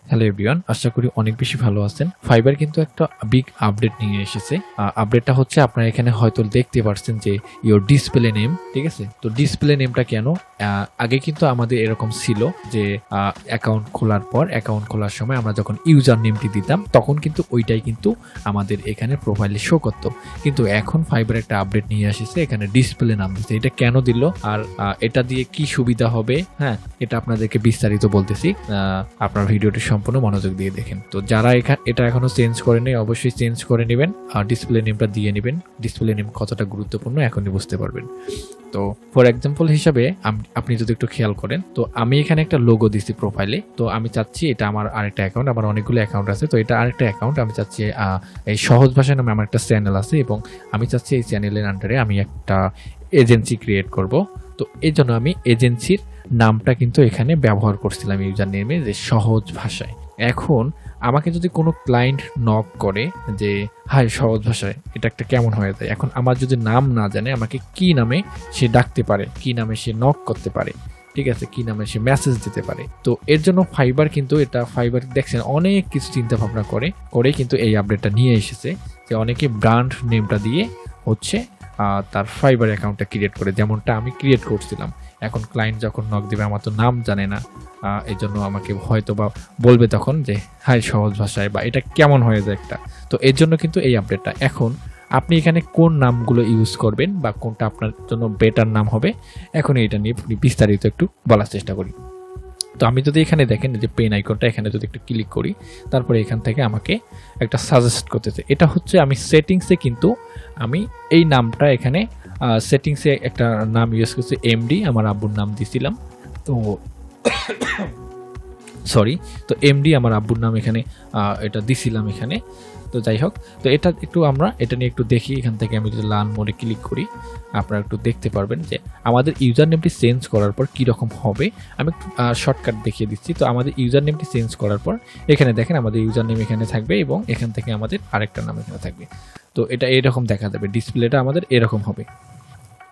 Hello everyone, আশা করি অনেক বেশি ভালো আছেন। ফাইবার কিন্তু একটা বিগ আপডেট নিয়ে এসেছে। আপডেটটা হচ্ছে আপনারা এখানে হয়তো দেখতে পাচ্ছেন যে ইওর ডিসপ্লে নেম, ঠিক আছে? তো ডিসপ্লে নেমটা কেন? আগে কিন্তু আমাদের এরকম ছিল যে অ্যাকাউন্ট খোলার সময় আমরা যখন ইউজার নেমটি দিতাম তখন কিন্তু ওইটাই কিন্তু আমাদের এখানে প্রোফাইলে শো করতো। কিন্তু এখন ফাইবার একটা আপডেট নিয়ে এসেছে, এখানে ডিসপ্লে নাম দিচ্ছে। এটা কেন দিল আর এটা দিয়ে কি সুবিধা হবে, হ্যাঁ এটা আপনাদেরকে বিস্তারিত বলতেছি। আপনার ভিডিওটি সম্পূর্ণ মনোযোগ দিয়ে দেখেন। তো যারা এটা এখনো চেঞ্জ করেনি অবশ্যই চেঞ্জ করে নেবেন আর ডিসপ্লে নেমটা দিয়ে নেবেন। ডিসপ্লে নেম কতটা গুরুত্বপূর্ণ এখনই বুঝতে পারবেন। তো ফর এক্সাম্পল হিসাবে আপনি যদি একটু খেয়াল করেন, তো আমি এখানে একটা লোগো দিছি প্রোফাইলে। তো আমি চাচ্ছি এটা আমার আরেকটা অ্যাকাউন্ট, আমার অনেকগুলো অ্যাকাউন্ট আছে, তো এটা আরেকটা অ্যাকাউন্ট। আমি চাচ্ছি এই সহজ ভাষায় নামে আমার একটা চ্যানেল আছে এবং আমি চাচ্ছি এই চ্যানেলের আন্ডারে আমি একটা এজেন্সি ক্রিয়েট করব। তো এই জন্য আমি এজেন্সির নামটা কিন্তু এখানে ব্যবহার করছিলাম ইউজার নেমে, যে সহজ ভাষায়। এখন আমাকে যদি কোনো ক্লায়েন্ট নক করে যে হাই সহজ ভাষায়, এটা একটা কেমন হয়ে যায়। এখন আমার যদি নাম না জানে, আমাকে কি নামে সে ডাকতে পারে, কি নামে সে নক করতে পারে, ঠিক আছে, কি নামে সে মেসেজ দিতে পারে। তো এর জন্য ফাইবার কিন্তু ফাইবার দেখছেন অনেক কিছু চিন্তা ভাবনা করে কিন্তু এই আপডেটটা নিয়ে এসেছে যে অনেকে ব্র্যান্ড নেমটা দিয়ে হচ্ছে তার ফাইবার অ্যাকাউন্টটা ক্রিয়েট করে, যেমনটা আমি ক্রিয়েট করছিলাম। এখন ক্লায়েন্ট যখন নক দেবে, আমার তো নাম জানে না, এই জন্য আমাকে হয়তো বা বলবে তখন যে হাই সহজ ভাষায়, বা এটা কেমন হয়ে যায় একটা। তো এর জন্য কিন্তু এই আপডেটটা। এখন আপনি এখানে কোন নামগুলো ইউজ করবেন বা কোনটা আপনার জন্য বেটার নাম হবে, এখন এইটা নিয়ে বিস্তারিত একটু বলার চেষ্টা করি। তো আমি যদি এখানে দেখেন যে পেন আইকনটা, এখানে যদি একটু ক্লিক করি, তারপরে এখান থেকে আমাকে একটা সাজেস্ট করতেছে। এটা হচ্ছে আমি সেটিংসে কিন্তু আমি এই নামটা এখানে সেটিংসে একটা নাম ইউজ করছি, এমডি, আমার আব্বুর নাম দিছিলাম। তো সরি, তো এমডি আমার আব্বুর নাম এখানে এটা দিছিলাম এখানে। তো যাই হোক, তো এটা একটু আমরা এটা নিয়ে একটু দেখি। এখান থেকে আমি যদি লার্ন মোডে ক্লিক করি, আপনারা একটু দেখতে পারবেন যে আমাদের ইউজার নেমটি চেঞ্জ করার পর কীরকম হবে। আমি একটু শর্টকাট দেখিয়ে দিচ্ছি। তো আমাদের ইউজার নেমটি চেঞ্জ করার পর এখানে দেখেন আমাদের ইউজার নেম এখানে থাকবে এবং এখান থেকে আমাদের আরেকটা নাম এখানে থাকবে। তো এটা এরকম দেখা যাবে, ডিসপ্লেটা আমাদের এরকম হবে।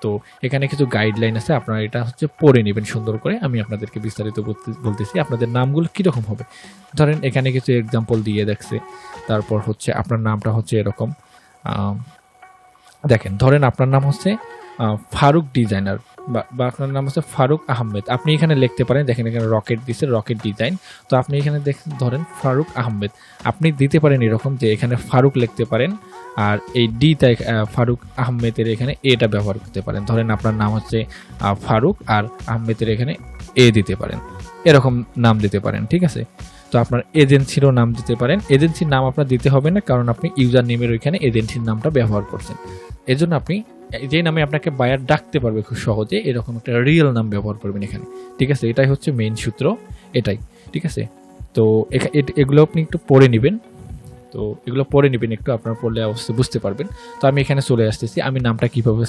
তো এখানে কিছু গাইডলাইন আছে, আপনারা এটা হচ্ছে পড়ে নেবেন সুন্দর করে। আমি আপনাদেরকে বিস্তারিত বলতেছি আপনাদের নামগুলো কীরকম হবে। ধরেন এখানে কিছু এক্সাম্পল দিয়ে দেখছে। তারপর হচ্ছে আপনার নামটা হচ্ছে এরকম, দেখেন ধরেন আপনার নাম হচ্ছে ফারুক ডিজাইনার, বা আপনার নাম হচ্ছে ফারুক আহমেদ। আপনি এখানে লিখতে পারেন, দেখেন এখানে রকেট দিছে, রকেট ডিজাইন। তো আপনি এখানে দেখেন ধরেন ফারুক আহমেদ, আপনি দিতে পারেন এরকম যে এখানে ফারুক লিখতে পারেন, আর এই ডি তাই ফারুক আহমেদের এখানে এটা ব্যবহার করতে পারেন। ধরেন আপনার নাম হচ্ছে ফারুক আর আহমেদের এখানে এ দিতে পারেন, এরকম নাম দিতে পারেন, ঠিক আছে। তো আপনার এজেন্সিরও নাম দিতে পারেন। এজেন্সির নাম আপনার দিতে হবে না, কারণ আপনি ইউজার নেমের ওইখানে এজেন্সির নামটা ব্যবহার করছেন। এজন্য আপনি যে নামে আপনাকে বায়ার ডাকতে পারবে খুব সহজে, এরকম একটা রিয়েল নাম ব্যবহার করবেন এখানে, ঠিক আছে। এটাই হচ্ছে মেইন সূত্র, এটাই, ঠিক আছে। তো এগুলো আপনি একটু পড়ে নেবেন। তো এগুলো পড়ে নেবেন একটু, আপনারা পড়লে অবশ্যই বুঝতে পারবেন। তো আমি এখানে চলে আসতেছি, আমি নামটা কীভাবে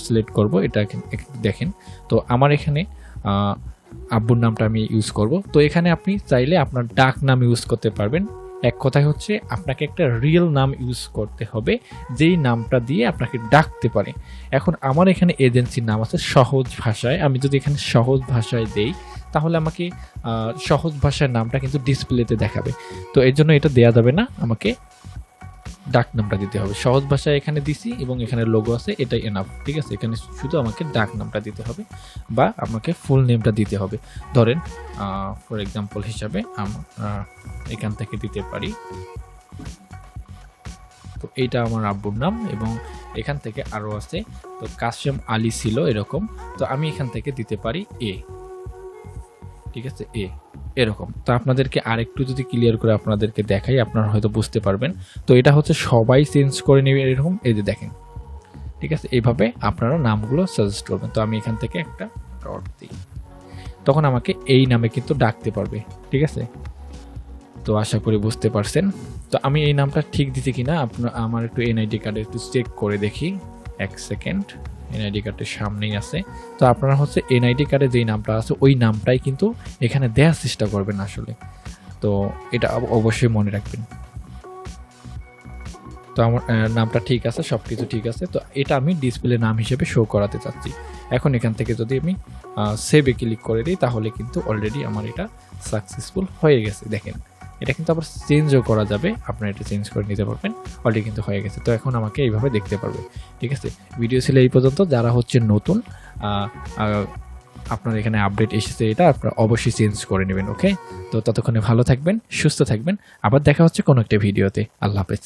সিলেক্ট করব এটা দেখেন। তো আমার এখানে আব্বুর নামটা আমি ইউজ করব। তো এখানে আপনি চাইলে আপনার ডাক নাম ইউজ করতে পারবেন। এক কথায় হচ্ছে আপনাকে একটা রিয়েল নাম ইউজ করতে হবে, যেই নামটা দিয়ে আপনাকে ডাকতে পারে। এখন আমার এখানে এজেন্সির নাম আছে সহজ ভাষায়। আমি যদি এখানে সহজ ভাষায় দেই, তাহলে আমাকে সহজ ভাষার নামটা কিন্তু ডিসপ্লেতে দেখাবে। তো এর জন্য এটা দেয়া যাবে না, আমাকে ডাক নামটা দিতে হবে। সহজ ভাষায় এখানে দিছি এবং এখানে লোগো আছে, এটাই এনাফ, ঠিক আছে। এখানে শুধু আমাকে ডাক নামটা দিতে হবে বা আমাকে ফুল নেমটা দিতে হবে। ধরেন ফর এক্সাম্পল হিসাবে আমরা এখান থেকে দিতে পারি, তো এইটা আমার আব্বুর নাম এবং এখান থেকে আরও আছে, তো কাশেম আলী ছিল এরকম। তো আমি এখান থেকে দিতে পারি এ, ঠিক আছে, এ এরকম। তো আপনাদেরকে আরেকটু যদি ক্লিয়ার করে আপনাদেরকে দেখাই, আপনারা হয়তো বুঝতে পারবেন। তো এটা হচ্ছে সবাই চেঞ্জ করে নেবে এরকম, এই যে দেখেন, ঠিক আছে। এইভাবে আপনারা নামগুলো সাজেস্ট করবেন। তো আমি এখান থেকে একটা ডট দিই, তখন আমাকে এই নামে কিন্তু ডাকতে পারবে, ঠিক আছে। তো আশা করি বুঝতে পারছেন। তো আমি এই নামটা ঠিক দিচ্ছি কিনা আমার একটু এনআইডি কার্ডে একটু চেক করে দেখি, এক সেকেন্ড। এনআইডি কার্ডের সামনেই আছে। তো আপনারা হচ্ছে এনআইডি কার্ডে যেই নামটা আছে ওই নামটাই কিন্তু এখানে দেওয়ার চেষ্টা করবেন আসলে। তো এটা অবশ্যই মনে রাখবেন। তো তো আমার নামটা ঠিক আছে, সব কিছু ঠিক আছে। তো এটা আমি ডিসপ্লে নাম হিসেবে শো করাতে চাচ্ছি। এখন এখান থেকে যদি আমি সেভে ক্লিক করে দিই তাহলে কিন্তু অলরেডি আমার এটা সাকসেসফুল হয়ে গেছে। দেখেন এটা কিন্তু আবার চেঞ্জও করা যাবে, আপনারা এটা চেঞ্জ করে নিতে পারবেন। অলরেডি কিন্তু হয়ে গেছে। তো এখন আমাকে এইভাবে দেখতে পারবে। ঠিক আছে, ভিডিও ছিল এই পর্যন্ত। যারা হচ্ছে নতুন আপনার এখানে আপডেট এসেছে, এটা আপনারা অবশ্যই চেঞ্জ করে নেবেন। ওকে, তো ততক্ষণে ভালো থাকবেন, সুস্থ থাকবেন। আবার দেখা হচ্ছে কোনো একটা ভিডিওতে। আল্লাহ হাফেজ।